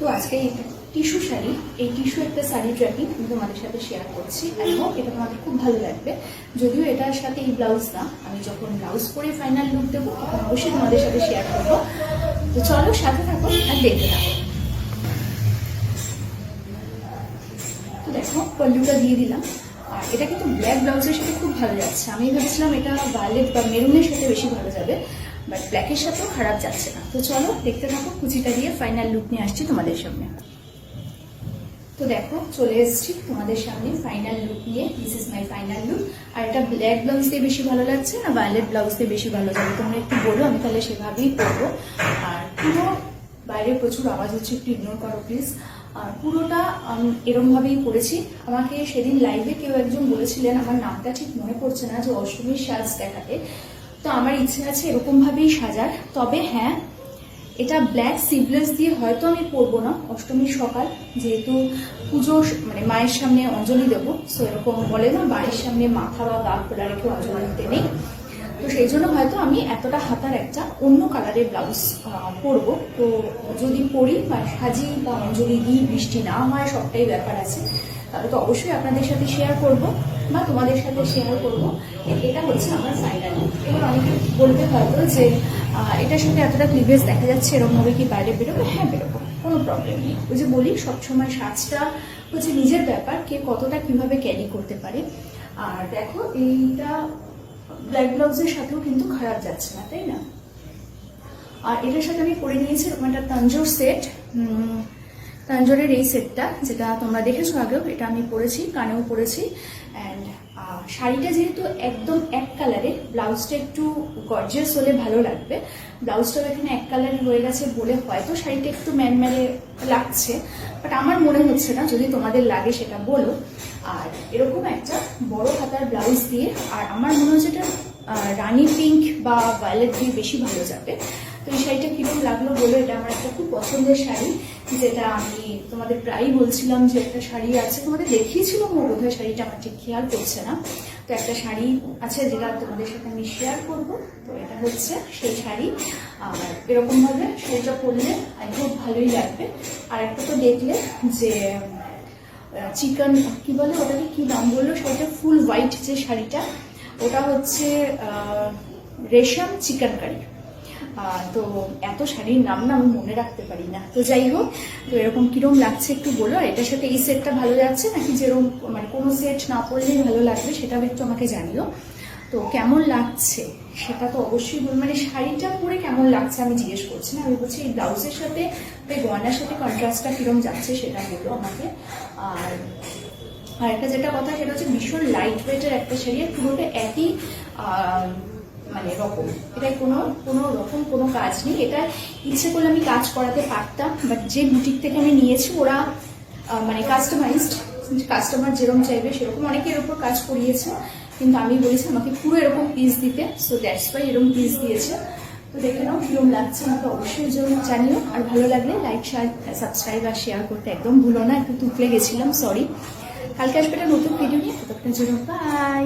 তো আজকে টিস্যু শাড়ি, এই টিস্যু একটা শাড়ি ট্র্যাপিং আমি তোমাদের সাথে শেয়ার করছি। আই হোপ এটা তোমাদের খুব ভালো লাগবে। যদিও এটার সাথে এই ব্লাউজ না, আমি যখন ব্লাউজ পরে ফাইনাল লুক দেবো তখন অবশ্যই তোমাদের সাথে শেয়ার করবো। তো চলো সাথে থাকো আর দেখতে থাকো। তো দেখো পল্লুটা দিয়ে দিলাম, আর এটা কিন্তু ব্ল্যাক ব্লাউজের সাথে খুব ভালো যাচ্ছে। আমি ভেবেছিলাম এটা ভায়োলেট বা মেরুনের সাথে বেশি ভালো যাবে, বাট ব্ল্যাকের সাথেও খারাপ যাচ্ছে না। তো চলো দেখতে থাকো, কুচিটা দিয়ে ফাইনাল লুক নিয়ে আসছি তোমাদের সামনে। তো দেখো চলে এসেছি তোমাদের সামনে ফাইনাল লুক নিয়ে। This is my final look. আর এটা ব্ল্যাক ব্লাউজ দিয়ে বেশি ভালো লাগছে না ভায়োলেট ব্লাউজ দিয়ে বেশি ভালো যাবে, তোমরা একটু বলো, আমি তাহলে সেভাবেই করবো। আর পুরো বাইরে প্রচুর আওয়াজ হচ্ছে, একটু ইগনোর করো প্লিজ। আর পুরোটা এরকম ভাবেই করেছি। আমাকে সেদিন লাইভে কেউ একজন বলেছিলেন, আমার নামটা ঠিক মনে পড়ছে না, যে অষ্টমীর সাজ দেখাতে। তো আমার ইচ্ছে আছে এরকম ভাবেই সাজার। তবে হ্যাঁ, এটা ব্ল্যাক সিভলেস দিয়ে হয়তো আমি পরবো না অষ্টমীর সকাল, যেহেতু পুজো মানে মায়ের সামনে অঞ্জলি দেবো। সো এরকম বলে না, বাড়ির সামনে মাথা বা গা খোলা রেখে অঞ্জলি দিতে নেই। তো সেই জন্য হয়তো আমি এতটা হাতার একটা অন্য কালারের ব্লাউজ পরবো। তো যদি পরি বা সাজি বা অঞ্জলি দিই, বৃষ্টি না হয়, সবটাই ব্যাপার আছে, তাহলে তো অবশ্যই আপনাদের সাথে শেয়ার করব বা তোমাদের সাথে শেয়ার করব। এটা হচ্ছে আমার ফাইনাল। এবার অনেকে বলতে হয়তো যে এটার সাথে এতটা ক্লিভেজ দেখা যাচ্ছে, এরকমভাবে কি বাইরে বেরোবে? হ্যাঁ বেরোবো, কোনো প্রবলেম নেই। ওই যে বলি সবসময় সাজটা হচ্ছে নিজের ব্যাপার, কে কতটা কিভাবে ক্যারি করতে পারে। আর দেখো এইটা ব্ল্যাক ব্লাউজের সাথেও কিন্তু খারাপ যাচ্ছে না, তাই না? আর এটার সাথে আমি পরে নিয়েছি এরকম একটা তাঞ্জোর সেট, তাঞ্জোরের এই সেটটা যেটা তোমরা দেখেছো আগেও, এটা আমি পরেছি, কানেও পরেছি। অ্যান্ড শাড়িটা যেহেতু একদম এক কালারে, ব্লাউজটা একটু গর্জিয়াস হলে ভালো লাগবে। ব্লাউজটাও এখানে এক কালারে হয়ে গেছে বলে হয়তো শাড়িটা একটু ম্যানম্যানে লাগছে, বাট আমার মনে হচ্ছে না। যদি তোমাদের লাগে সেটা বলো। আর এরকম একটা বড় হাতার ব্লাউজ দিয়ে, আর আমার মনে হচ্ছে এটা রানি পিঙ্ক বা ভায়োলেট দিয়ে বেশি ভালো যাবে। তো এই শাড়িটা কিরকম লাগলো বলো। এটা আমার একটা খুব পছন্দের শাড়ি, যেটা আমি তোমাদের প্রায়ই বলছিলাম যে একটা শাড়ি আছে, তোমাদের দেখিয়েছিলাম বোধহয় শাড়িটা, আমার ঠিক খেয়াল করছে না। তো একটা শাড়ি আছে যেটা তোমাদের সাথে আমি শেয়ার করবো। তো এটা হচ্ছে সেই শাড়ি। আর এরকম ভাবে শাড়িটা পরলে খুব ভালোই লাগবে। আর একটা তো দেখলে যে চিকেন কি বলে, ওটাকে কি নাম বললো, শাড়িটা ফুল হোয়াইট যে শাড়িটা, ওটা হচ্ছে রেশম চিকেন কারি। তো এত শাড়ির নাম না আমি মনে রাখতে পারি না। তো যাই হোক, তো এরকম কিরম লাগছে একটু বলো। আর এটার সাথে এই সেটটা ভালো যাচ্ছে নাকি যেরকম মানে কোনো সেট না পরলেই ভালো লাগবে, সেটাও একটু আমাকে জানিও। তো কেমন লাগছে সেটা তো অবশ্যই বল, মানে শাড়িটা পরে কেমন লাগছে আমি জিজ্ঞেস করছি না, আমি বলছি এই ব্লাউজের সাথে ওই গয়নার সাথে কন্ট্রাস্টটা কিরম যাচ্ছে সেটা বলো আমাকে। আর একটা যেটা কথা সেটা হচ্ছে ভীষণ লাইট ওয়েটের একটা শাড়ি, আর পুরোটা একই মানে রকম। এটাই কোনো রকম কোনো কাজ নেই। এটা ইচ্ছে করলে আমি কাজ করাতে পারতাম, বাট যে বুটিক থেকে আমি নিয়েছি ওরা মানে কাস্টমাইজড, কাস্টমার যেরকম চাইবে সেরকম অনেকের ওপর কাজ করিয়েছে, কিন্তু আমি বলেছি আমাকে পুরো এরকম পিস দিতে। সো দ্যাটস ওয়াই এরকম পিস দিয়েছে। তো দেখে নাও কিরম লাগছে আমাকে অবশ্যই জানিও। আর ভালো লাগলে লাইক, সাবস্ক্রাইব আর শেয়ার করতে একদম ভুলো না। একটু তুতলে গেছিলাম, সরি। কালকে আসবে একটা নতুন ভিডিও নিয়ে, ততক্ষণের জন্য বাই।